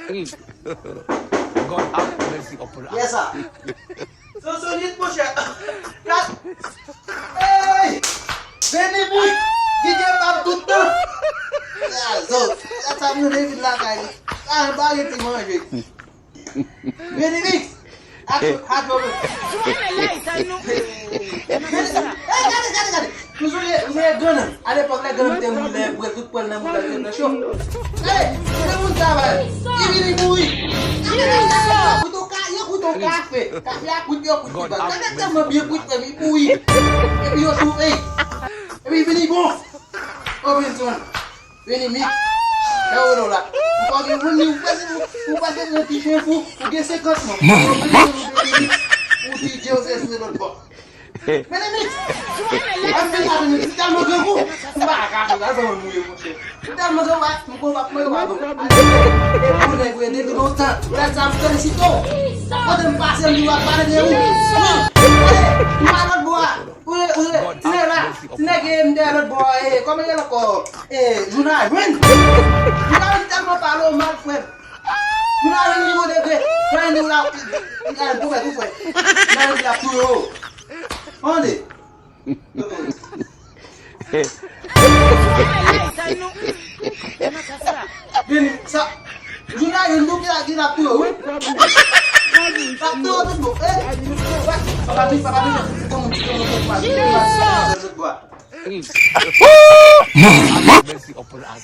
God have mercy upon us. Yes, sir. So need push it. Cut. Hey! Benny, DJ Pap Tutto. Yeah, so that's how you live in La Caille. I'm buying it tomorrow. Benny Mix. Hard over. Usually, gonna. Ada pakai gana temu le, buat football namu lagi na show. Kamu tahu? Ini mui. Aku tahu kafe. Kafe aku jual aku tiba. Karena sama biar aku kami mui. Biar tu Tapi bini bo. Oh benson. Bini mix. Kau rola. Kau ni buni upasi nanti chefu. Uke sekat mo. Uti Jose selot bo. Bini mix. Ambil apa ni? Kita mau gabu. Mbak aku dah sama mui mui. Kita mau gabu. Muka bap mau gabu. Udah gue dia tu nota. Udah sampai di situ. Ada pasal juga pada dia. Mana buat? Sini lah. Sini game dia ada boy. Kau mana lah kau? Junai, win. Junai kita mau palo mat win. Junai ini mau deh. Kau ini ulah. Jangan tu tu. Jangan dia tu. Oh ni. Bin sa. Junai untuk kita tu. Satu tu bu. Papi, kamu buat. Mercy upon us.